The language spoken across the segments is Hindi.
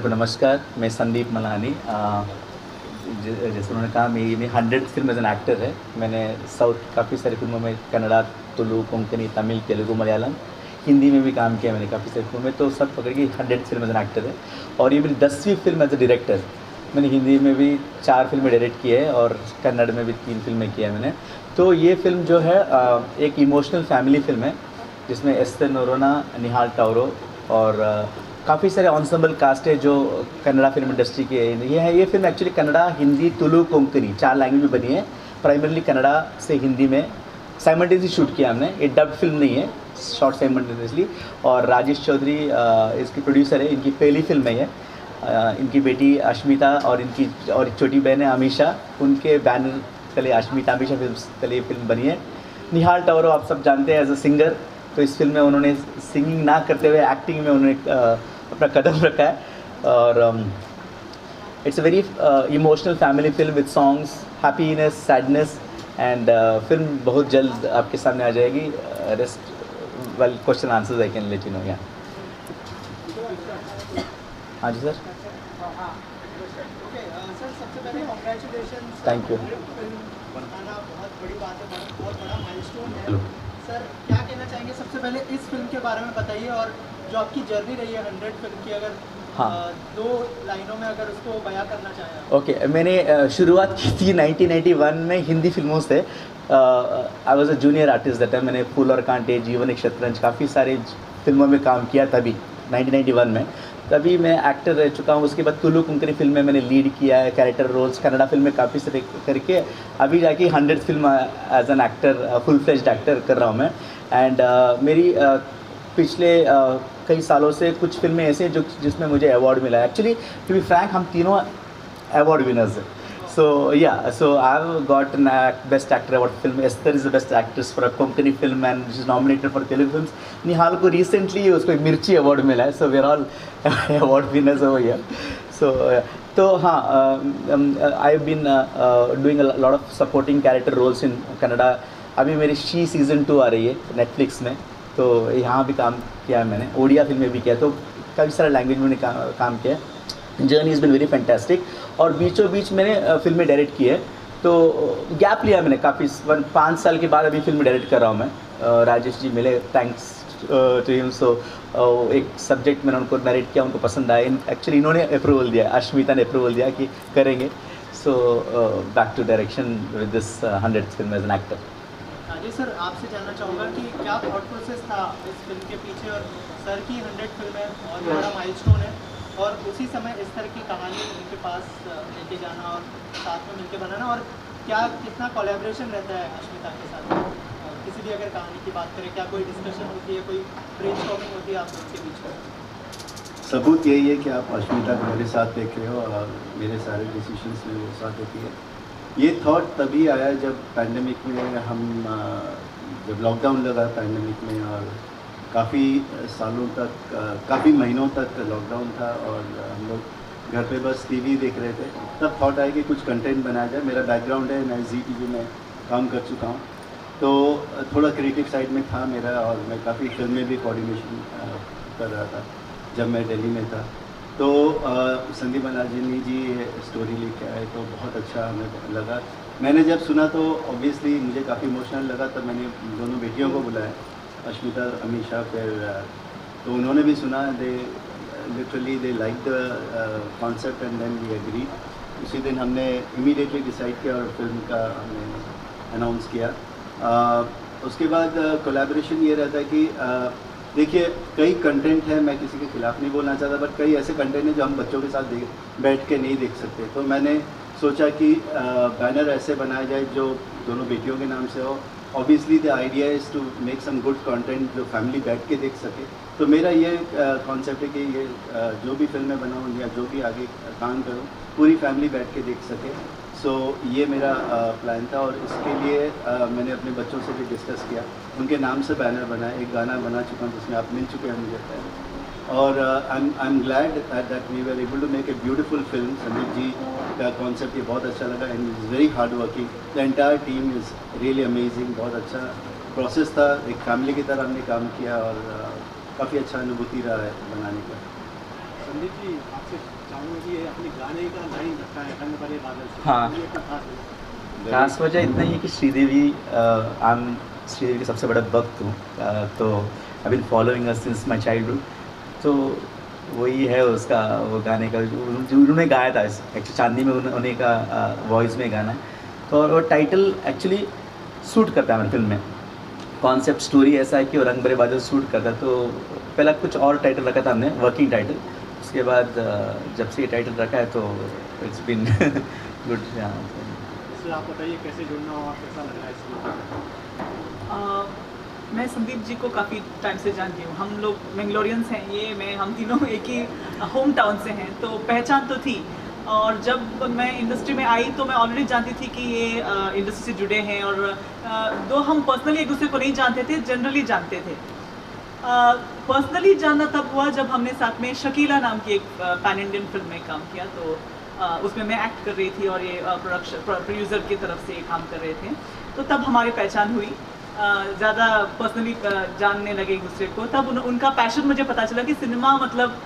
को नमस्कार। मैं संदीप मलानी। जैसे उन्होंने कहा, मेरी 100th film as an actor है। मैंने साउथ काफ़ी सारी फिल्मों में कन्नड़ा, तुलु, कोंकणी, तमिल, तेलुगु, मलयालम, हिंदी में भी काम किया मैंने काफ़ी सारी फिल्मों में। तो सब पकड़ के 100th film as an actor है। और ये मेरी 10वीं फिल्म एज ए डायरेक्टर। मैंने हिंदी में भी 4 फिल्में डायरेक्ट की है और कन्नड़ में भी 3 फिल्में की है मैंने। तो ये फिल्म जो है एक इमोशनल फैमिली फिल्म है, जिसमें एस्तर नोरोना, निहाल टाउरो और काफ़ी सारे ऑन्सेंबल कास्ट है जो कन्नड़ा फिल्म इंडस्ट्री के ये film actually Kannada, Hindi, Tulu, Konkani 4 language में बनी है। प्राइमरली कन्नड़ा से हिंदी में साइमल्टेनियसली शूट किया हमने। ये डब फिल्म नहीं है, शॉर्ट साइमल्टेनियसली। और राजेश चौधरी इसकी प्रोड्यूसर है। इनकी पहली फिल्म है ये। इनकी बेटी अश्मिता और इनकी और छोटी बहन है अमीशा, उनके बैनर तले अश्मिता अमीशा फिल्म तले ये फिल्म बनी है। निहाल टाउरो आप सब जानते हैं एज अ सिंगर। तो इस फिल्म में उन्होंने सिंगिंग ना करते हुए एक्टिंग में उन्होंने अपना कदम रखा है। और it's a very emotional family film with songs, happiness, sadness. And film बहुत जल्द आपके सामने आ जाएगी। Rest well question answers I can let you know. या हाँ जी सर। Thank you. सर क्या कहना चाहेंगे, सबसे पहले इस फिल्म के बारे में बताइए, और जो आपकी जर्नी रही है 100 फिल्म की, अगर हाँ। 2 लाइनों में अगर उसको बयां करना चाहें। ओके मैंने शुरुआत की थी 1991 में हिंदी फिल्मों से। I was a junior artist that time. मैंने फूल और कांटे, जीवन एक शतरंज, काफ़ी सारे फिल्मों में काम किया तभी 1991 में। तभी मैं एक्टर रह चुका हूँ। उसके बाद तुलु कोंकणी फिल्म में मैंने लीड किया है, कैरेक्टर रोल्स। कन्नड़ा फिल्म में काफ़ी सारे करके अभी जाके 100th film as an actor, full fledged actor कर रहा हूँ मैं। एंड मेरी पिछले कई सालों से कुछ फिल्में ऐसे जो जिसमें मुझे अवार्ड मिला है। एक्चुअली टू बी फ्रैंक, हम तीनों अवार्ड विनर्स हैं। So yeah, so I've got an best actor award film. Esther is the best actress for a Konkani film and she's nominated for Telugu films. Nihal को recently उसको एक मिर्ची award मिला है. So we're all award winners over here. So तो हाँ, I've been doing a lot of supporting character roles in Kannada. अभी मेरी शी सीज़न 2 आ रही है Netflix में, तो यहाँ भी काम किया है मैंने। ओडिया फिल्म में भी किया, तो काफ़ी सारे लैंग्वेज में काम किया है। Journey is been very fantastic. और बीचों बीच मैंने फिल्में डायरेक्ट की है, तो गैप लिया मैंने काफ़ी। 5 साल के बाद अभी फिल्म डायरेक्ट कर रहा हूँ मैं। राजेश जी मिले, थैंक्स टू हिम। सो एक सब्जेक्ट मैंने उनको नरेट किया, उनको पसंद आया। एक्चुअली इन्होंने अप्रूवल दिया, अश्मिता ने अप्रूवल दिया कि करेंगे। So back to direction with this 100th film as an actor. जी सर, आपसे जानना चाहूँगा कि क्या थॉट प्रोसेस था इस फिल्म के पीछे, और सर की 100 फिल्म है और बड़ा माइलस्टोन है, और उसी समय इस तरह की कहानी उनके पास लेके जाना और साथ में मिलकर बनाना, और क्या कितना कोलैबोरेशन रहता है अश्मिता के साथ? किसी भी अगर कहानी की बात करें, क्या कोई डिस्कशन होती है, कोई ब्रेनस्टॉर्मिंग होती है आप लोगों के बीच में? सबूत यही है कि आप अश्मिता को मेरे साथ देख रहे हो और मेरे सारे डिसीजंस में वो साथ होती है। ये थॉट तभी आया जब पैंडेमिक में जब लॉकडाउन लगा पैंडेमिक में, और काफ़ी सालों तक, काफ़ी महीनों तक लॉकडाउन था और हम लोग घर पे बस टीवी देख रहे थे। तब थॉट आया कि कुछ कंटेंट बनाया जाए। मेरा बैकग्राउंड है, मैं ZTV में काम कर चुका हूँ, तो थोड़ा क्रिएटिव साइड में था मेरा, और मैं काफ़ी फिल्में भी कोऑर्डिनेशन कर रहा था जब मैं दिल्ली में था। तो संदीप मलानी जी स्टोरी लेके आए, तो बहुत अच्छा हमें लगा। मैंने जब सुना तो ऑब्वियसली मुझे काफ़ी इमोशनल लगा। तब मैंने दोनों बेटियों को बुलाया, अश्मिता, अमीशा। फिर तो उन्होंने भी सुना। They literally they like the concept and then we agree. उसी दिन हमने इमीडिएटली डिसाइड किया और फिल्म का हमने अनाउंस किया। उसके बाद कोलैबोरेशन ये रहता है कि देखिए, कई कंटेंट है, मैं किसी के खिलाफ नहीं बोलना चाहता, बट कई ऐसे कंटेंट हैं जो हम बच्चों के साथ बैठ के नहीं देख सकते। तो मैंने सोचा कि बैनर ऐसे बनाया जाए जो दोनों बेटियों के नाम से हो। Obviously the idea is to make some good content जो फैमिली बैठ के देख सके। तो मेरा ये कॉन्सेप्ट है कि ये जो भी फिल्में बनाऊँ या जो भी आगे काम करूँ, पूरी फैमिली बैठ के देख सके। सो ये मेरा प्लान था, और इसके लिए मैंने अपने बच्चों से भी डिस्कस किया। उनके नाम से बैनर बनाया। एक गाना बना चुका हूँ जिसमें आप मिल चुके हैं मुझे लगता है। और I am glad that we were able to make a beautiful film. Sandeep ji का कॉन्सेप्ट ये बहुत अच्छा लगा, and is very hard working. The entire team is really amazing. बहुत अच्छा प्रोसेस था, एक फैमिली की तरह हमने काम किया, और काफ़ी अच्छा अनुभूति रहा है बनाने का। संदीप जी आपसे चाहूँगा कि ये अपने गाने का लाइन रखा है रंग भरे बादल से, हाँ। ये तो खास है। खास वजह इतना ही है कि श्रीदेवी के सबसे बड़ा भक्त हूँ, तो I been following her since my childhood, तो वही है उसका वो गाने का जो उन्होंने गाया था एक्चुअली चांदनी में उन्हीं का वॉइस में गाना है, तो और वो टाइटल एक्चुअली सूट करता है हमारी फिल्म में। कॉन्सेप्ट स्टोरी ऐसा है कि वो रंग भरे बादल सूट करता है, तो पहला कुछ और टाइटल रखा था हमने, वर्किंग टाइटल, उसके बाद जब से ये टाइटल रखा है तो इट्स बिन गुड। इसलिए आप बताइए कैसे जुड़ना हो और कैसा लग रहा है इसमें? मैं संदीप जी को काफ़ी टाइम से जानती हूँ, हम लोग मैंगलोरियंस हैं, हम तीनों एक ही होम टाउन से हैं, तो पहचान तो थी। और जब मैं इंडस्ट्री में आई तो मैं ऑलरेडी जानती थी कि ये इंडस्ट्री से जुड़े हैं, और दो हम पर्सनली एक दूसरे को नहीं जानते थे, जनरली जानते थे। पर्सनली जानना तब हुआ जब हमने साथ में शकीला नाम की एक पैन इंडियन फिल्म में काम किया, तो उसमें मैं एक्ट कर रही थी और ये प्रोड्यूसर की तरफ से काम कर रहे थे, तो तब हमारी पहचान हुई, ज़्यादा पर्सनली जानने लगे एक दूसरे को। तब उनका पैशन मुझे पता चला कि सिनेमा मतलब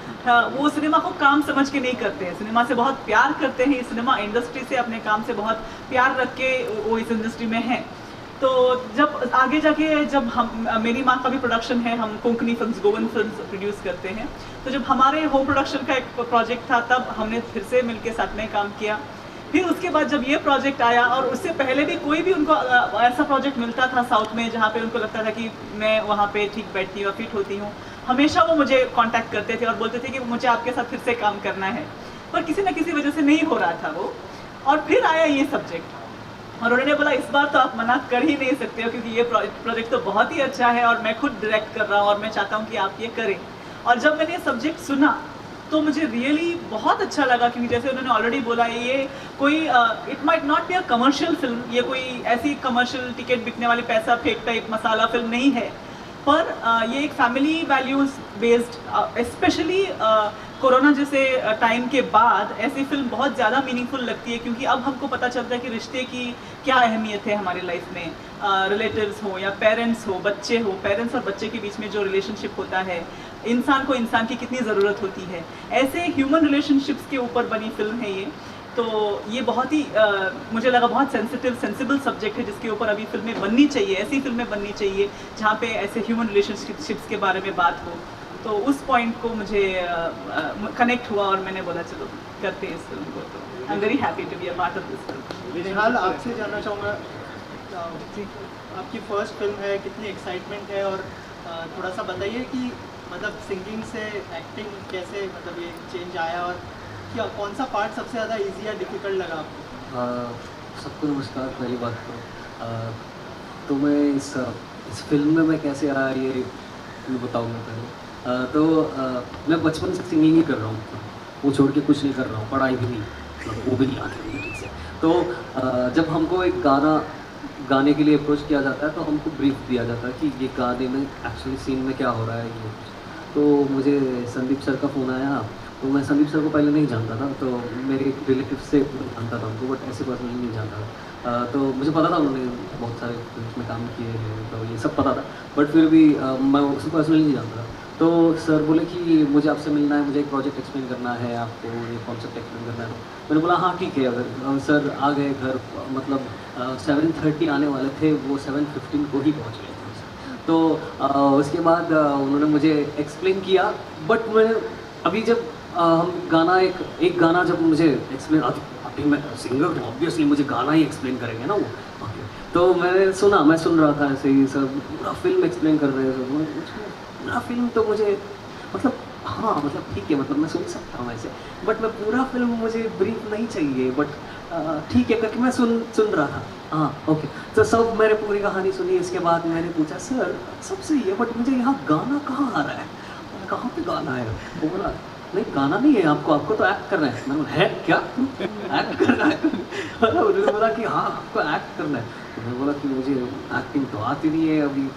वो सिनेमा को काम समझ के नहीं करते हैं, सिनेमा से बहुत प्यार करते हैं, सिनेमा इंडस्ट्री से अपने काम से बहुत प्यार रख के वो इस इंडस्ट्री में हैं। तो जब आगे जाके जब मेरी माँ का भी प्रोडक्शन है, हम Konkani films, Goan films produce करते हैं, तो जब हमारे होम प्रोडक्शन का एक प्रोजेक्ट था तब हमने फिर से मिलके साथ में काम किया। फिर उसके बाद जब ये प्रोजेक्ट आया, और उससे पहले भी कोई भी उनको ऐसा प्रोजेक्ट मिलता था साउथ में जहाँ पे उनको लगता था कि मैं वहाँ पे ठीक बैठती हूँ, फिट होती हूँ, हमेशा वो मुझे कांटेक्ट करते थे और बोलते थे कि मुझे आपके साथ फिर से काम करना है, पर किसी न किसी वजह से नहीं हो रहा था वो। और फिर आया ये सब्जेक्ट, और उन्होंने बोला इस बार तो आप मना कर ही नहीं सकते हो, क्योंकि ये प्रोजेक्ट तो बहुत ही अच्छा है और मैं खुद डायरेक्ट कर रहा हूँ और मैं चाहता हूँ कि आप ये करें। और जब मैंने ये सब्जेक्ट सुना तो मुझे रियली बहुत अच्छा लगा, क्योंकि जैसे उन्होंने ऑलरेडी बोला ये कोई it might not be a commercial film, ये कोई ऐसी कमर्शियल टिकट बिकने वाली पैसा फेंक टाइप मसाला फिल्म नहीं है, पर ये एक family values based, specially corona जैसे टाइम के बाद ऐसी फिल्म बहुत ज़्यादा मीनिंगफुल लगती है, क्योंकि अब हमको पता चलता है कि रिश्ते की क्या अहमियत है हमारी लाइफ में। रिलेटिव्स हो या पेरेंट्स हो, बच्चे हो, पेरेंट्स और बच्चे के बीच में जो रिलेशनशिप होता है, इंसान को इंसान की कितनी ज़रूरत होती है, ऐसे ह्यूमन रिलेशनशिप्स के ऊपर बनी फिल्म है ये। तो ये बहुत ही मुझे लगा बहुत सेंसिबल सब्जेक्ट है, जिसके ऊपर अभी फिल्में बननी चाहिए, ऐसी फिल्में बननी चाहिए जहाँ पे ऐसे ह्यूमन रिलेशनशिप्स के बारे में बात हो। तो उस पॉइंट को मुझे कनेक्ट हुआ और मैंने बोला चलो करते हैं इस फिल्म को। तो I am very happy to be a part of this film. फिलहाल आपसे जानना चाहूँगा, आपकी फर्स्ट फिल्म है, कितनी एक्साइटमेंट है, और थोड़ा सा बताइए कि मतलब सिंगिंग से एक्टिंग कैसे मतलब ये चेंज आया, और क्या कौन सा पार्ट सबसे ज़्यादा इजी या डिफ़िकल्ट लगा आपको? सबको नमस्कार। पहली बात तो मैं इस फिल्म में मैं कैसे आया ये मैं बताऊँगा पहले। मैं बचपन से सिंगिंग ही कर रहा हूँ, वो छोड़ के कुछ नहीं कर रहा हूँ, पढ़ाई भी नहीं, मतलब वो भी नहीं आती मुझे ठीक से। तो जब हमको एक गाने के लिए अप्रोच किया जाता है तो हमको ब्रीफ दिया जाता है कि ये गाने में एक्चुअली सीन में क्या हो रहा है ये। तो मुझे संदीप सर का फ़ोन आया, तो मैं संदीप सर को पहले नहीं जानता था, तो मेरे रिलेटिव से जानता था उनको, बट ऐसे पर्सनली नहीं जानता था। तो मुझे पता था उन्होंने बहुत सारे फिल्म में काम किए हैं, तो ये सब पता था, बट फिर भी मैं उसको पर्सनली नहीं जानता था। तो सर बोले कि मुझे आपसे मिलना है, मुझे एक प्रोजेक्ट एक्सप्लेन करना है, आपको ये कॉन्सेप्ट एक्सप्लेन करना है। तो मैंने बोला हाँ ठीक है। अगर सर आ गए घर, मतलब 7:30 आने वाले थे, वो 7:15 को ही पहुँच गए थे। तो उसके बाद उन्होंने मुझे एक्सप्लेन किया, बट मैं अभी जब हम गाना एक गाना जब मुझे एक्सप्लेन, अभी मैं सिंगर तो ऑब्वियसली मुझे गाना ही एक्सप्लेन करेंगे ना वो, ओके। तो मैं सुन रहा था ऐसे ही, सब पूरा फिल्म एक्सप्लेन कर रहे थे, पूरा फिल्म तो मुझे मतलब हाँ मतलब ठीक है, मतलब मैं सुन सकता हूँ ऐसे, बट मैं पूरा फिल्म मुझे ब्रीफ नहीं चाहिए, बट ठीक है करके मैं सुन रहा था। हाँ ओके। तो सब मैंने पूरी कहानी सुनी। इसके बाद मैंने पूछा सर सब सही है, बट मुझे यहाँ गाना कहाँ आ रहा है, कहाँ पे गाना है? वो बोला नहीं गाना नहीं है, आपको तो एक्ट करना है। मैंने बोला है क्या एक्ट करना है? उन्होंने बोला कि हाँ आपको एक्ट करना है। तो मैंने बोला कि मुझे एक्टिंग तो आती नहीं है, अभी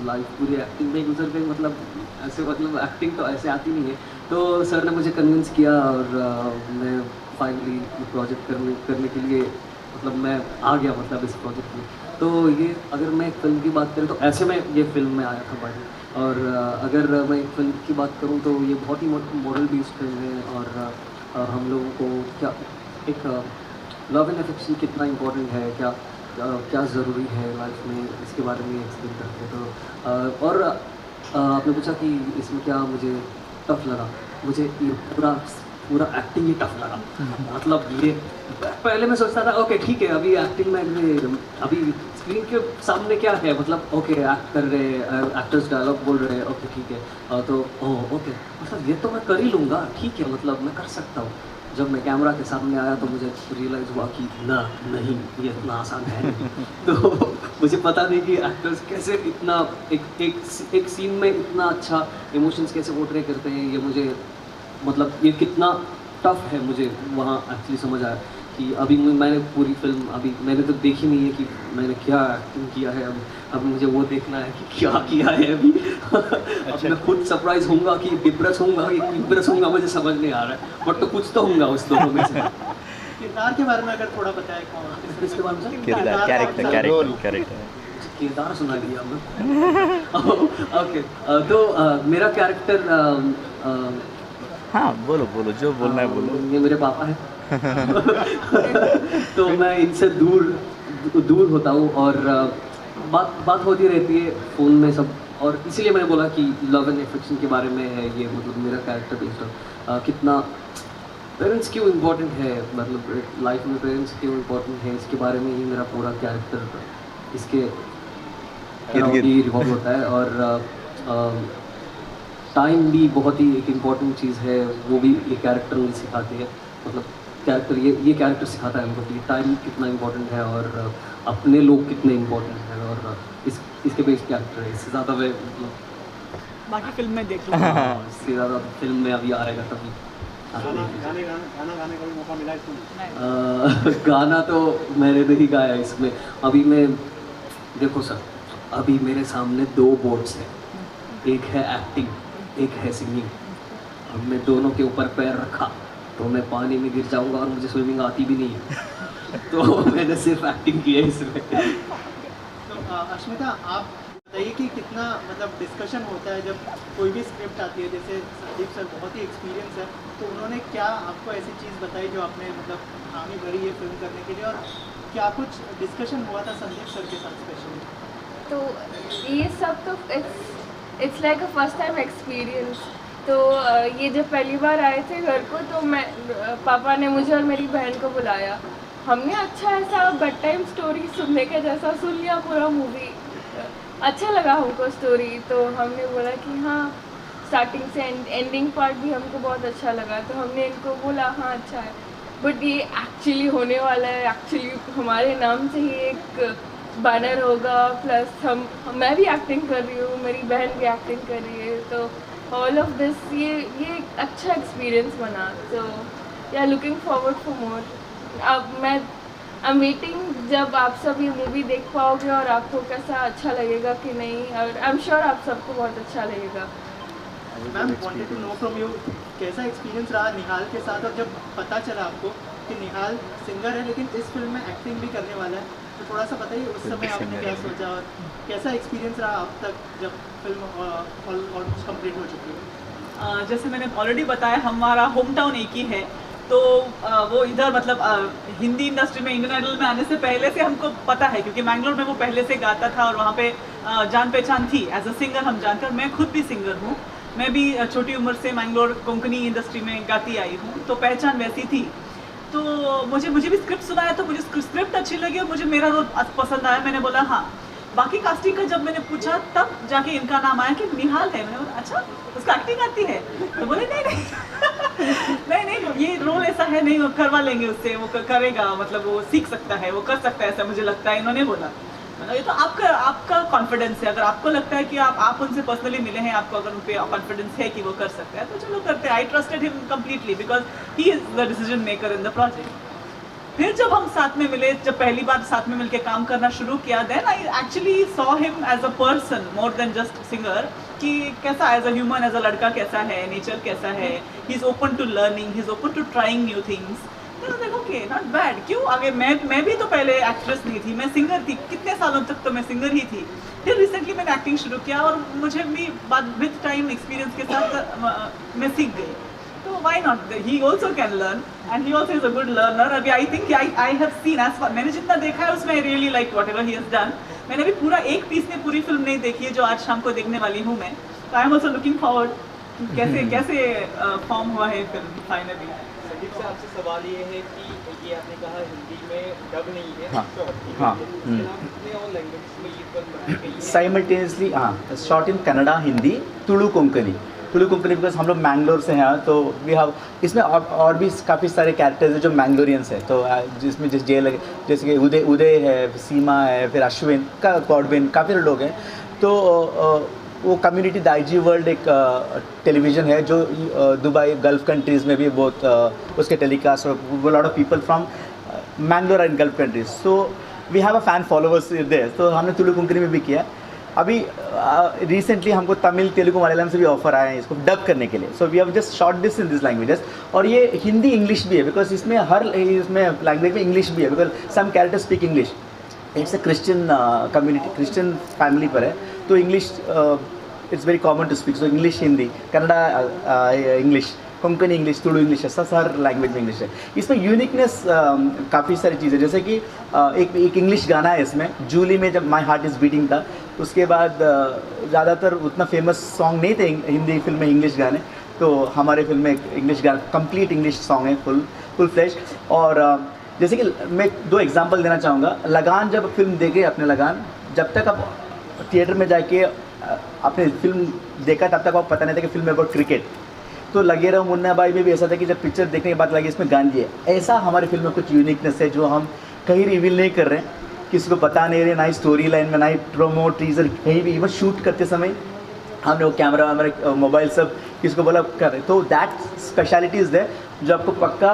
लाइफ पूरी एक्टिंग में गुजर गई, मतलब ऐसे मतलब एक्टिंग तो ऐसे आती नहीं है। तो सर ने मुझे कन्विंस किया और मैं फाइनली प्रोजेक्ट करने के लिए मतलब मैं आ गया मतलब इस प्रोजेक्ट में। तो ये अगर मैं एक फिल्म की बात करूँ तो ऐसे में ये फिल्म में आया था भाई। और अगर मैं एक फिल्म की बात करूँ तो ये बहुत ही मॉरल बेस्ड फिल्म है। और हम लोगों को क्या एक लव एंड अफेक्शन कितना इम्पोर्टेंट है, क्या क्या ज़रूरी है लाइफ में, इसके बारे में एक्सप्लेन करते हैं। तो और आपने पूछा कि इसमें क्या मुझे टफ लगा। मुझे ये पूरा एक्टिंग ही टफ लगा। मतलब ये पहले मैं सोचता था ओके ठीक है, अभी एक्टिंग में अभी स्क्रीन के सामने क्या है, मतलब ओके एक्ट कर रहे एक्टर्स डायलॉग बोल रहे हैं, ओके ठीक है। तो ओके मतलब ये तो मैं कर ही लूँगा, ठीक है, मतलब मैं कर सकता हूँ। जब मैं कैमरा के सामने आया तो मुझे रियलाइज़ हुआ कि नहीं ये इतना आसान है नहीं। तो मुझे पता नहीं कि एक्टर्स कैसे इतना एक सीन में इतना अच्छा इमोशंस कैसे पोर्ट्रे करते हैं। ये मुझे मतलब ये कितना टफ है, मुझे वहाँ एक्चुअली समझ आया कि अभी मैंने पूरी फिल्म अभी मैंने तो देखी नहीं है कि मैंने क्या एक्टिंग किया है। अब मुझे वो देखना है कि क्या किया है अभी। अब मैं खुद सरप्राइज होऊंगा कि डिप्रेस होऊंगा कि इम्प्रेस होऊंगा, मुझे समझ नहीं आ रहा है, बट तो कुछ तो होऊंगा उस दोनों में से। किरदार के बारे में अगर थोड़ा बताएं कौन इसके बारे में किरदार कैरेक्टर किरदार सुना दिया मैं। ओके तो मेरा कैरेक्टर हाँ बोलो जो बोलना है बोलो। ये मेरे पापा हैं। तो मैं इनसे दूर होता हूँ और बात होती रहती है फ़ोन में सब। और इसीलिए मैंने बोला कि लव एंड अफेक्शन के बारे में है ये, मतलब मेरा कैरेक्टर बेस्ड कितना पेरेंट्स क्यों इम्पोर्टेंट है, मतलब लाइफ में पेरेंट्स क्यों इम्पोर्टेंट है, इसके बारे में ही मेरा पूरा कैरेक्टर इसके रिवॉल्व होता है। और टाइम भी बहुत ही एक इम्पॉर्टेंट चीज़ है, वो भी ये कैरेक्टर मुझे सिखाती है। मतलब कैरेक्टर ये कैरेक्टर सिखाता है हमको कि टाइम कितना इम्पोर्टेंट है और अपने लोग कितने इम्पोर्टेंट हैं। और इसके बेस्ड कैरेक्टर है, इससे ज़्यादा मैं मतलब बाकी फिल्म में देख लूँगा। इससे ज़्यादा फिल्म में अभी आएगा तभी। गाना गाने का भी मौका मिला इसमें? गाना तो मैंने नहीं गाया इसमें। अभी मैं देखो सर, अभी मेरे सामने 2 बोर्ड्स हैं, एक है एक्टिंग, एक है सिंगिंग। अब मैं दोनों के ऊपर पैर रखा तो मैं पानी में गिर जाऊंगा और मुझे स्विमिंग आती भी नहीं है। तो मैंने सिर्फ एक्टिंग की है इसमें। तो अश्मिता आप बताइए कि कितना मतलब डिस्कशन होता है जब कोई भी स्क्रिप्ट आती है। जैसे संदीप सर बहुत ही एक्सपीरियंस है, तो उन्होंने क्या आपको ऐसी चीज़ बताई जो आपने मतलब हामी भरी है फिल्म करने के लिए, और क्या कुछ डिस्कशन हुआ था संदीप सर के साथ स्पेशली? तो ये सब तो it's like a first time experience. तो ये जब पहली बार आए थे घर को तो पापा ने मुझे और मेरी बहन को बुलाया। हमने अच्छा ऐसा बेड टाइम स्टोरी सुनने के जैसा सुन लिया पूरा मूवी। अच्छा लगा हमको स्टोरी, तो हमने बोला कि हाँ स्टार्टिंग से एंडिंग पार्ट भी हमको बहुत अच्छा लगा। तो हमने इनको बोला हाँ अच्छा है, बट ये एक्चुअली होने वाला है। एक्चुअली हमारे नाम से ही एक बैनर होगा, प्लस मैं भी एक्टिंग कर रही हूँ, मेरी बहन भी एक्टिंग कर रही है। तो ऑल ऑफ दिस ये एक अच्छा एक्सपीरियंस बना। तो या लुकिंग फॉरवर्ड फॉर मोर। अब आई एम वेटिंग जब आप सब ये मूवी देख पाओगे और आपको कैसा अच्छा लगेगा कि नहीं, और आई एम श्योर आप सबको बहुत अच्छा लगेगा। Ma'am wanted to know from you कैसा एक्सपीरियंस रहा निहाल के साथ, और जब पता चला आपको कि निहाल सिंगर है लेकिन इस फिल्म में एक्टिंग भी करने वाला है, तो थोड़ा सा बताइए उस समय आपने क्या सोचा और कैसा एक्सपीरियंस रहा अब तक जब फिल्म ऑलमोस्ट कंप्लीट हो चुकी है? जैसे मैंने ऑलरेडी बताया हमारा होम टाउन एक ही है, तो वो इधर मतलब हिंदी इंडस्ट्री में इंडियन आइडल में आने से पहले से हमको पता है, क्योंकि मैंगलोर में वो पहले से गाता था और वहाँ पे जान पहचान थी एज अ सिंगर हम जानकर। मैं खुद भी सिंगर हूँ, मैं भी छोटी उम्र से मैंगलोर कोंकणी इंडस्ट्री में गाती आई हूँ, तो पहचान वैसी थी। तो मुझे भी स्क्रिप्ट सुनाया तो मुझे स्क्रिप्ट अच्छी लगी और मुझे मेरा रोल पसंद आया। मैंने बोला हाँ। बाकी कास्टिंग का जब मैंने पूछा तब जाके इनका नाम आया कि निहाल है। मैंने बोला अच्छा उसका एक्टिंग आती है? तो बोले नहीं नहीं ये रोल ऐसा है, नहीं वो करवा लेंगे उससे, वो करेगा, मतलब वो सीख सकता है, वो कर सकता है, ऐसा मुझे लगता है। इन्होंने बोला ये तो आपका कॉन्फिडेंस है, अगर आपको लगता है कि आप उनसे पर्सनली मिले हैं, आपको अगर उन पर कॉन्फिडेंस है कि वो कर सकता है तो चलो करते हैं। आई trusted him completely because he is the decision maker in the project. फिर जब हम साथ में मिले, जब पहली बार साथ में मिलके काम करना शुरू किया, then I actually saw him as a person more than just singer, कि कैसा as a human, as a लड़का कैसा है, नेचर कैसा है, he is open to learning, he is open to trying new things. तो देखो ओके नॉट बैड। क्यों आगे मैं भी तो पहले एक्ट्रेस नहीं थी, मैं सिंगर थी, कितने सालों तक तो मैं सिंगर ही थी। फिर रिसेंटली मैंने एक्टिंग शुरू किया और मुझे भी बाद विद टाइम एक्सपीरियंस के साथ मैं सीख गई। तो why not, he also can learn and he also is a good learner. अभी I think I have seen as far, मैंने जितना देखा है उसमें I really like whatever he has done. मैंने भी पूरा एक पीस में पूरी फिल्म नहीं देखी है जो आज शाम को देखने वाली हूँ मैं। तो I am also looking forward कैसे फॉर्म हुआ है फिल्म फाइनली। संदीप से आपसे सवाल ये है कि ये आपने कहा हिंदी में डब नहीं है, हाँ, short हाँ, है। इसके अलावा कितने और लैंग्वेज में ये फिल्म बनाई गई है? साइमल्टेनियसली हाँ, short in Kannada, Hindi, Tulu Konkani because हम लोग मैंगलोर से हैं तो वी हैव इसमें और भी काफ़ी सारे कैरेक्टर्स हैं जो मैंगलोरियंस हैं। तो जिसमें जैसे कि उदय है, सीमा है, फिर अश्विन का गॉडविन, काफ़ी लोग हैं। तो वो कम्युनिटी द IG वर्ल्ड एक टेलीविज़न है जो दुबई गल्फ़ कंट्रीज़ में भी बहुत उसके टेलीकास्ट और lot of people from Mangalore and Gulf countries. So we have a fan followers there. तो हमने तुलु कोंकणी में भी किया। अभी रिसेंटली हमको तमिल, तेलुगु, मलयालम से भी ऑफर आए हैं इसको डब करने के लिए। So we have just shot this in this languages. और ये हिंदी इंग्लिश भी है बिकॉज इसमें इसमें लैंग्वेज में इंग्लिश भी है because some characters speak English. It's a Christian community, Christian family पर है तो English it's very common to speak. So English, Hindi, Kannada English, Konkani English, Tulu English, ऐसा हर लैंग्वेज में इंग्लिश है। इसमें यूनिकनेस काफ़ी सारी चीज़ें, जैसे कि एक इंग्लिश गाना है इसमें, जूली में जब माई हार्ट इज़ बीटिंग था। उसके बाद ज़्यादातर उतना फेमस सॉन्ग नहीं थे हिंदी फिल्म में इंग्लिश गाने, तो हमारे फिल्म में इंग्लिश गाना कंप्लीट इंग्लिश सॉन्ग है, फुल फ्लैश। और जैसे कि मैं 2 एग्जांपल देना चाहूँगा। लगान, जब फिल्म देखे अपने लगान, जब तक आप थिएटर में जाके आपने फिल्म देखा तब तक आपको पता नहीं था कि फिल्म अबाउट क्रिकेट। तो लगे रहो मुन्ना भाई में भी ऐसा था कि जब पिक्चर देखने के बाद लगे इसमें गांधी है। ऐसा हमारे फिल्म में कुछ यूनिकनेस है जो हम कहीं रिवील नहीं कर रहे हैं, किसी को बता नहीं रहे, ना ही स्टोरी लाइन में, ना ही प्रोमो टीजर, कहीं भी। इवन शूट करते समय हमने वो कैमरा वैमरा मोबाइल सब किसको बोला कर रहे। तो दैट स्पेशलिटी इज़ देयर जो आपको पक्का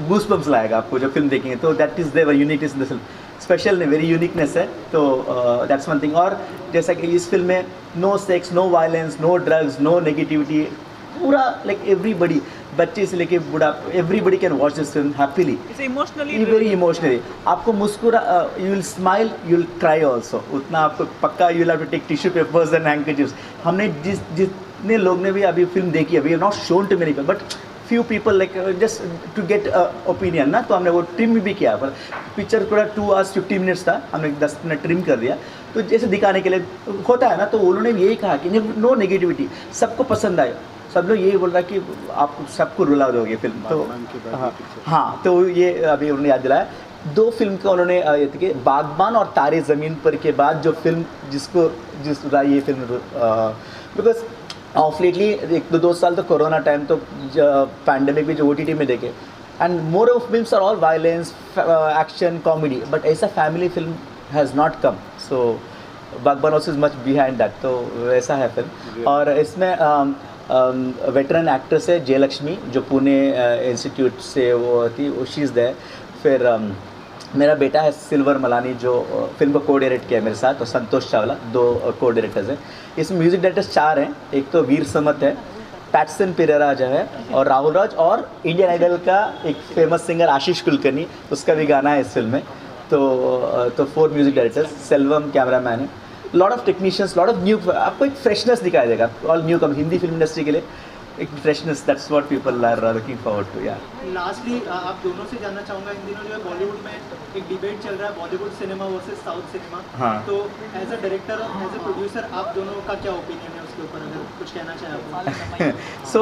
गूस बम्स लाएगा आपको जब फिल्म देखेंगे। तो that is their uniqueness in the film, special नहीं, वेरी यूनिकनेस है। तो दैट्स वन थिंग। और जैसा कि इस फिल्म में no sex, no violence, no drugs, no negativity, पूरा लाइक एवरीबडी, बच्चे से लेके बूढ़ा, everybody can watch this film happily. It's emotionally very emotionally. आपको मुस्कुरा, you will smile, you will cry also. उतना आपको पक्का you will have to take tissue papers and handkerchiefs. हमने जितने लोग ने भी अभी फिल्म देखी है, we have not shown too many but few people like just to get opinion ना, तो हमने वो ट्रिम भी किया। पर पिक्चर पूरा 2 hours 50 minutes था, हमने 10 मिनट ट्रिम कर दिया। तो जैसे दिखाने के लिए होता है ना, तो उन्होंने यही कहा कि नो नेगेटिविटी, सबको पसंद आए। सब लोग यही बोल रहा कि आप सबको रुला दोगे फिल्म। तो हाँ, तो ये अभी उन्होंने याद दिलाया। 2 फिल्म का उन्होंने ये थी कि बागबान और तारे ज़मीन पर के बाद जो फिल्म जिस ये फिल्म बिकॉज ऑफ लेटली 1-2 साल तो कोरोना टाइम, तो पैंडमिक भी जो OTT में देखे, and more of films are all violence, action, comedy, but ऐसा family film has not come. So Baghban also is much behind that. तो वैसा है फिल्म। और इसमें वेटरन एक्ट्रेस है जयलक्ष्मी जो पुणे इंस्टीट्यूट से वो थी, शी इज़ देयर। फिर मेरा बेटा है सिल्वर मलानी जो फिल्म को को डायरेक्ट किया है मेरे साथ, और संतोष चावला, 2 को डायरेक्टर्स हैं। इसमें म्यूज़िक डायरेक्टर्स 4 हैं। एक तो वीर समत है, पैटसन पेरेरा जो है, और राहुल राज, और इंडियन आइडल का एक फेमस सिंगर आशीष कुलकर्णी, उसका भी गाना है इस फिल्म में। तो 4 म्यूज़िक डायरेक्टर्स, सेल्वम कैमरामैन है, lot of technicians, lot of new, आपको एक फ्रेशनेस दिखाई देगा। All new come Hindi film industry के लिए एक freshness, that's what people are looking forward to. या लास्टली आप दोनों से जानना चाहूँगा, इन दिनों जो है बॉलीवुड में एक डिबेट चल रहा है, Bollywood cinema versus south cinema. हाँ। तो एज अ डायरेक्टर और एज अ प्रोड्यूसर आप दोनों का क्या ओपिनियन है उसके ऊपर, अगर कुछ कहना चाहें आप? सो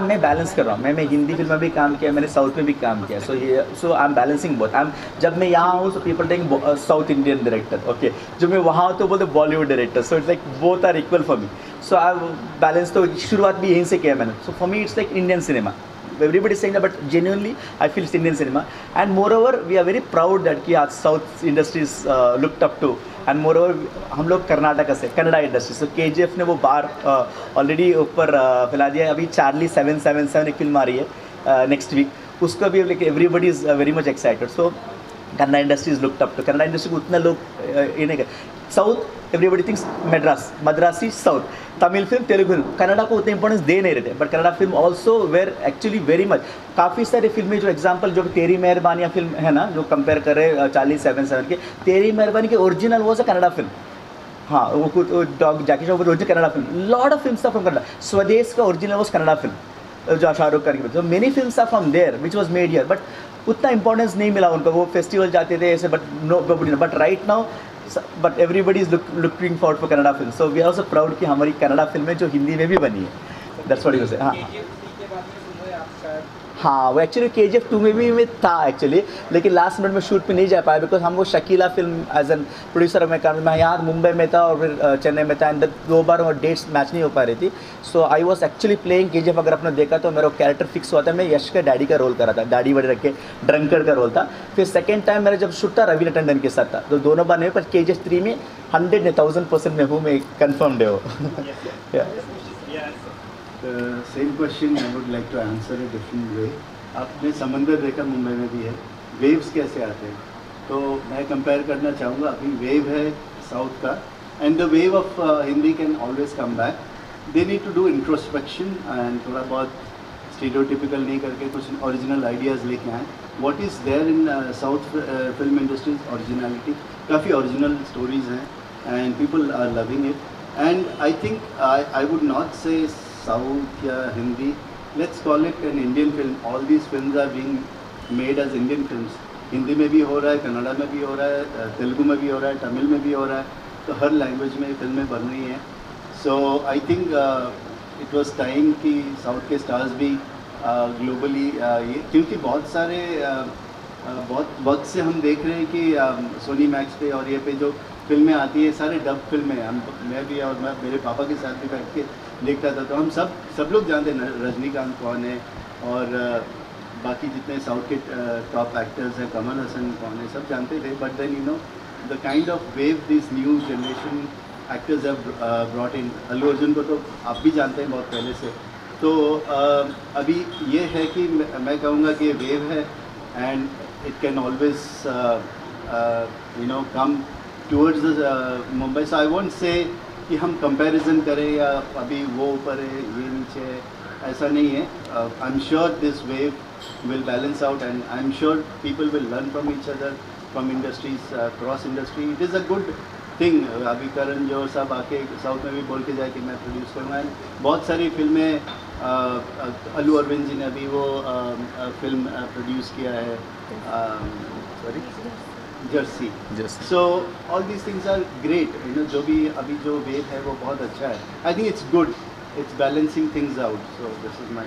मैं बैलेंस कर रहा हूँ। मैं हिंदी फिल्म में भी काम किया, मैंने साउथ में भी काम किया। So I am balancing both. जब मैं यहाँ हूँ, so people take South Indian director, okay. जब मैं वहाँ हूँ तो बोलते Bollywood director. So it's like both are equal for me. So I balance, तो शुरुआत भी यहीं से किया मैंने। So for me it's like Indian cinema, everybody is saying that, but genuinely I feel it's Indian cinema, and moreover we are very proud that कि आज South industry is looked up to, and moreover हम लोग कर्नाटका से, कन्नड़ा इंडस्ट्री। सो KGF ने वो बार ऑलरेडी ऊपर फैला दिया। अभी चार्ली 777 एक फिल्म आ रही है नेक्स्ट वीक, उसका भी like everybody is very much excited. So Kannada industry is looked up to, Kannada industry को उतना लोग ये नहीं कर, south everybody thinks Madrasi south, Tamil film Telugu film, Kannada को उतना इंपॉर्टेंस दे नहीं रहते, but Kannada film also were actually very much, काफ़ी सारे फिल्में जो एग्जांपल जो तेरी मेहरबानियाँ फिल्म है ना, जो कंपेयर करें 40-77 के, तेरी मेहरबानी के ओरिजिनल वो से कन्नड़ा फिल्म, हाँ वो कुछ dog Jackie Shroff original Kannada film, lot of films are from Kannada, Swades का ओरिजिनल वो कन्नड़ा फिल्म जो शाहरुख खान की, तो many films are from there which was made here, but उतना इंपॉर्टेंस नहीं मिला उनको, वो फेस्टिवल जाते थे ऐसे, but no, but right now but everybody is looking forward for Kannada film, so we are also proud कि हमारी कन्नड़ा फिल्में जो हिंदी में भी बनी है, दैट्स व्हाट यू से। हाँ हाँ, वो एक्चुअली KGF 2 में भी मैं था एक्चुअली, लेकिन लास्ट मिनट में शूट पे नहीं जा पाया, बिकॉज हम वो Shakeela film as an producer में काम, मैं यहाँ मुंबई में था और फिर चेन्नई में था, एंड 2 बार वो डेट्स मैच नहीं हो पा रही थी, so I was actually playing KGF, अगर आपने देखा तो मेरा कैरेक्टर फिक्स हुआ था, मैं यश के डैडी का रोल करा था, दाढ़ी बड़ी रख के ड्रंकर्ड का रोल था, फिर सेकेंड टाइम मेरा जब शूट था रवीना टंडन के साथ था, तो दोनों बार नहीं, पर KGF 3 में 100,000% में हूँ मैं, कन्फर्म्ड है वो। Same question I would like to answer a different way. आपने समंदर देखा, मुंबई में भी है, वेव्स कैसे आते हैं, तो मैं कंपेयर करना चाहूँगा, अभी वेव है साउथ का, and the wave of Hindi can always come back, they need to do introspection and थोड़ा बहुत स्टीरियोटिपिकल नहीं करके कुछ ओरिजिनल आइडियाज़ लेके आए। What is there in south film industries, originality, काफ़ी ओरिजिनल स्टोरीज हैं and people are loving it, and I think I would not say south या Hindi, let's call it an Indian film. All these films are being made as Indian films. Hindi में भी हो रहा है, कन्नड़ा में भी हो रहा है, तेलुगु में भी हो रहा है, तमिल में भी हो रहा है, तो हर लैंग्वेज में फिल्में बन रही हैं। So I think it was time कि साउथ के स्टार्स भी ग्लोबली ये, क्योंकि बहुत सारे बहुत वक्त से हम देख रहे हैं कि सोनी मैक्स पे और ये पे जो फिल्में आती है सारे डब फिल्में हैं, मैं भी और मैं मेरे पापा के साथ भी बैठ के देखता था, तो हम सब लोग जानते हैं रजनीकांत कौन है और बाकी जितने साउथ के टॉप एक्टर्स हैं, कमल हसन कौन है, सब जानते थे, but then you know the kind of wave this new generation actors have brought in. Allu Arjun को तो आप भी जानते हैं बहुत पहले से, तो अभी ये है कि मैं कहूँगा कि ये वेव है and it can always you know come towards Mumbai. So I won't say कि हम कंपैरिजन करें या अभी वो ऊपर है ये नीचे है, ऐसा नहीं है। I am sure this wave will balance out and I am sure people will learn from each other, from industries, cross industry, it is a good thing. अभी करण जो सब आके साउथ में भी बोल के जाए कि मैं प्रोड्यूस करूँगा, एंड बहुत सारी फिल्में अल्लू अरविंद जी ने अभी वो फिल्म प्रोड्यूस किया है, sorry Jersey. So all these things are great, you know, जो भी अभी जो वेव है वो बहुत अच्छा है। I think it's good, it's balancing things out, so this is my